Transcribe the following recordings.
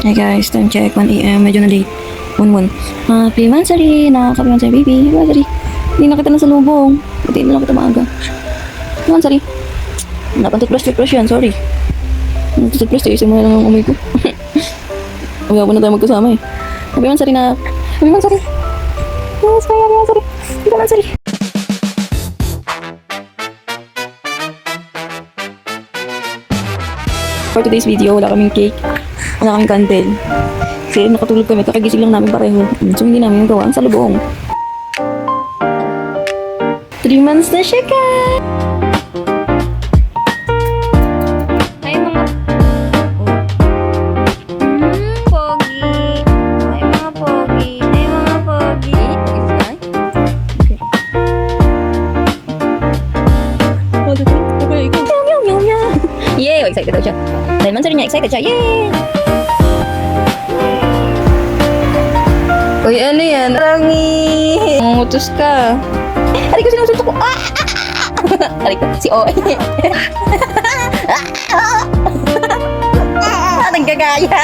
Hey guys, time check, 1 AM, medyo na late. One. Happy Mansari! Nakaka-happy Mansari, baby. Happy Mansari. Hindi na kita nasa lubong. Buti na lang kita maaga. Happy Mansari. Wala pang toothbrush yan, sorry. Toothbrush, tiisin mo na lang ang umay ko. Huwag na tayo magkasama eh. Happy Mansari na. Happy Mansari. Yes, Happy Mansari. Happy Mansari. For today's video, wala kaming cake. Wala kaming candle. Kasi nakatulog kami, kakagising lang namin pareho. So hindi namin yung gawa ang salubong. 3 months na siya, guys! Ay, mga... pogi! Ay, mga pogi! Ay, mga pogi! Yay! Excited daw siya. Dahil man sa rin niya, excited siya. Yay! Uy, ano yan? Rangi! Mangutos ka. Aray ko, sinusuntok ko. Aray ko, si Oy. Nagkagaya.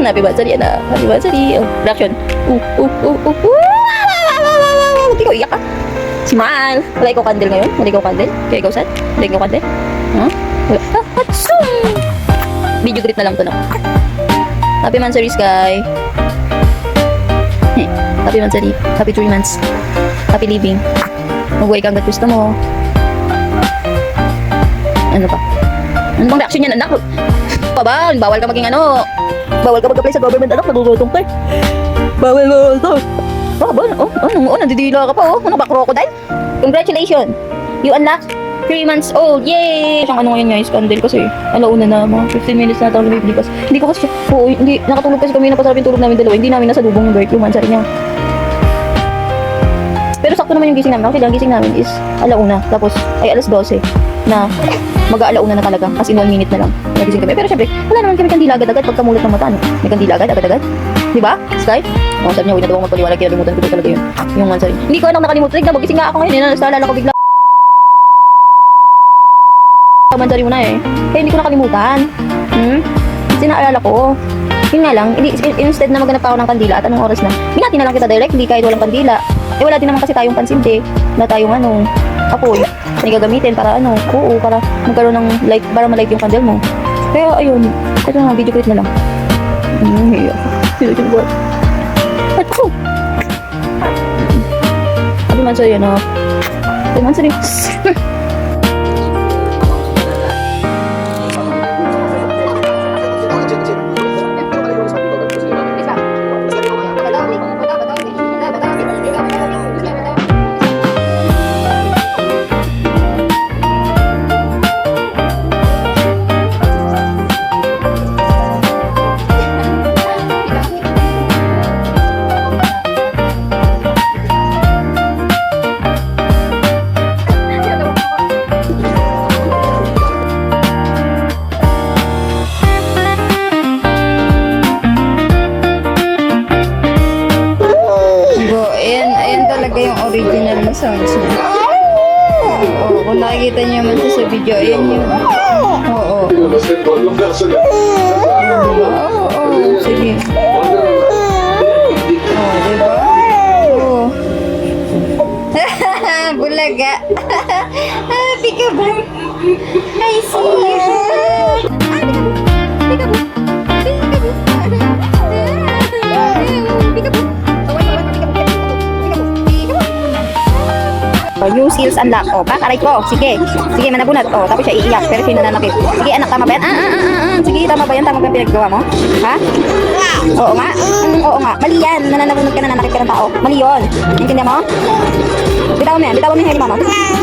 Happy birthday, anak. Happy birthday. Reaction. Hindi ko iyak ka. Smile. Wala ikaw candle ngayon? Wala ikaw candle? Kaya ikaw sad? Wala ikaw candle? Huh? Wala. Hatsum! Video greet na lang to na. Happy Mansari, Sky. Happy Mansari. Happy 3 months. Happy living. Mag-uwi ka hanggat gusto mo. Ano pa? Ano bang reaction yan, anak? Bawal ka maging ano. Bawal ka mag-apply sa government, anak. Nagugultong ka eh. Bawal ito. Nandidila ka pa, oh. Ano ba, crocodile? Congratulations. You unlocked 3 months old. Yay! Siyang ano ngayon guys, candle kasi alauna na, mga 15 minutes na tayo lumibili kasi. Hindi ko kasi siya, hindi, nakatulog kasi kami, napasarap yung tulog namin dalawa. Hindi namin nasa lubong ng birth, yung mansari niya. Pero sakto naman yung gising namin. Kasi ang gising namin is alauna. Tapos ay alas 12 na mag-aalauna na talaga. As in 1 minute na lang nagising kami. Pero syempre, wala naman kami kandila agad-agad pagkamulat ng mata. No? May kandila agad-agad. Diba? Sky? Oh, sabi niya, huwag na daw magpaliwanag. Kinalimutan ko talaga yun. Yung mansari. Hindi ko anak nakalimutan. Tignan mo, gising nga ako ngayon. Naalala ko bigla. Mansari mo na eh. Kaya hindi ko nakalimutan. Kasi naalala ko. Yun nga lang, instead na maghanap ako ng kandila at anong oras na, binati na lang kita direct, hindi kahit walang kandila. Eh wala din naman kasi tayong pansinte na tayong apoy na gagamitin para para magkaroon ng light, para malight yung candle mo. Kaya ayun, ito na, video clip na lang. Atko! Sabi man sa'yo na, sabi man sa'yo. Yung original na sounds niya. Oo, kung nakikita niyo man sa video, ayan yun. Oo. Oo, sige. Oo, diba? Oo. Bulaga. Peekaboo. I see you. Peekaboo. New skills unlock. Kakaray ko. Sige, manabunat. Tapos siya iiyak. Pero siya nananakit. Sige, anak, tama ba yan? Sige, tama ba yan? Tama ba yung pinaggawa mo? Ha? Oo nga. Oo nga. Mali yan. Nananabunat ka, nananakit ka ng tao. Mali yun. Intindihan mo? Bitawan mo yan. Bitawan mo yung hair ni mama.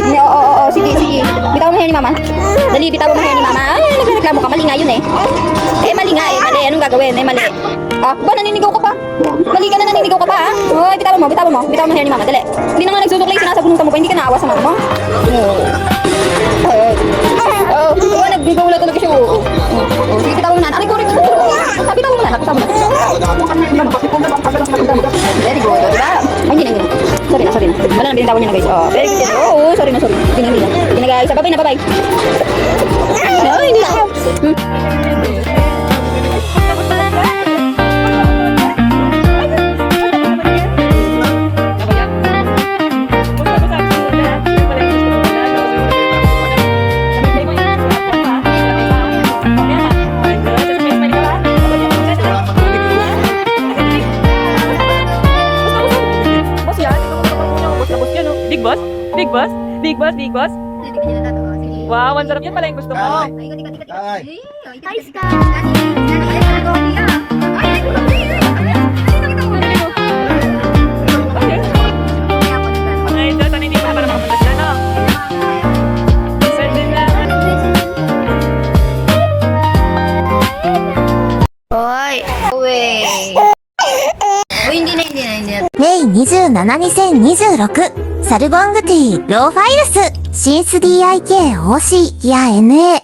Oo. Sige. Bitawan mo yung hair ni mama. Dali, bitawan mo yung hair ni mama. Ay, nagreklamo ka. Mali nga yun eh. Mali nga eh. Mali. Anong gagawin? Mali. Ba, naninigaw ka pa? Mali ka na, naninigaw ka pa ha? Hoy, bitawan mo yung hair ni mama, dali. Hindi na nga nagsusuklay, sinasabunong ka mo pa, hindi ka naawa sa mama mo? Nagbigaw na talaga siya, sige, bitawan mo na, aray ko, bitawan mo na, very good, diba? Ay, hindi na, sorry na, wala na, binitawan niya na guys, very good, sorry na, hindi na guys, bye-bye. Bigos, bigos. Hindi ka nila to. Sige. Wow, ang sarap yan pala yung gusto mo. Ay. Ay, ikot, ikot, ikot. Ay. Ayos ka. Ay, Ay, ito, sanay dito para makapunta sila, no? Sir din lang. Oy. Uwe. Uy, hindi na.メイ27-2026サルボングティローファイルスシンス DIKOC や NA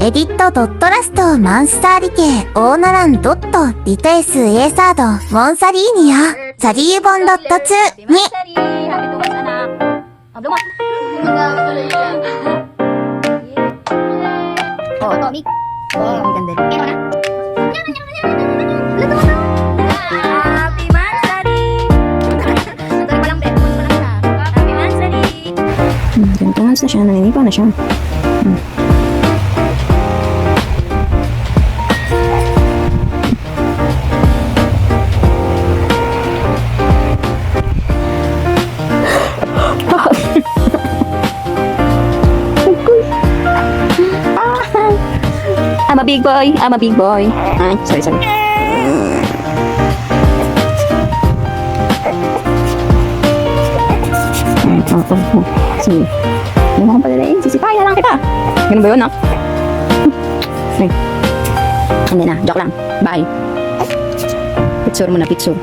エディットドットラストマンスターリケオーナランドットリテイスエーサードモンサリーニアサリーボンドット2に Happy tumas, anak. Oh, lumot. Oh, Tommy. Oh, may ganda. Eh, wala. Luto na. Happy Mansari. Ito pa lang, Beth. Months pa lang siya. Happy Mansari. Ganito months na siya. Naninipa na siya. I'm a big boy. I'm a big boy. Ay, sorry. Sige. Hindi mo kong palalain. Sisipahin na lang kita. Ganun ba yun, no? Ay. Hindi na. Joke lang. Bye. Picture muna, picture.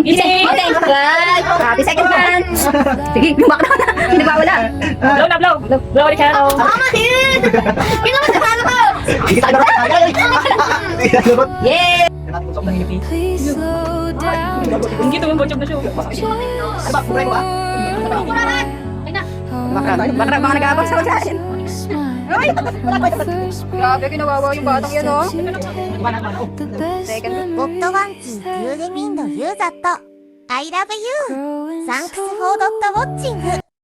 Gising! 30 seconds man! Sige, lumak na na! Hindi ba wala? Blow ulit siya, no? Mama, dude! Kinuha sa palo ko! Yeah! Please slow down. Ang gito yung botchog na siya. Bakra mga nag-aabang sa wasahin. Ay! Grabe, kinawawa yung batang yan, oh. Second. ゴッドワンツーユーデミンドユーザット I love you サンクスフォードットウォッチング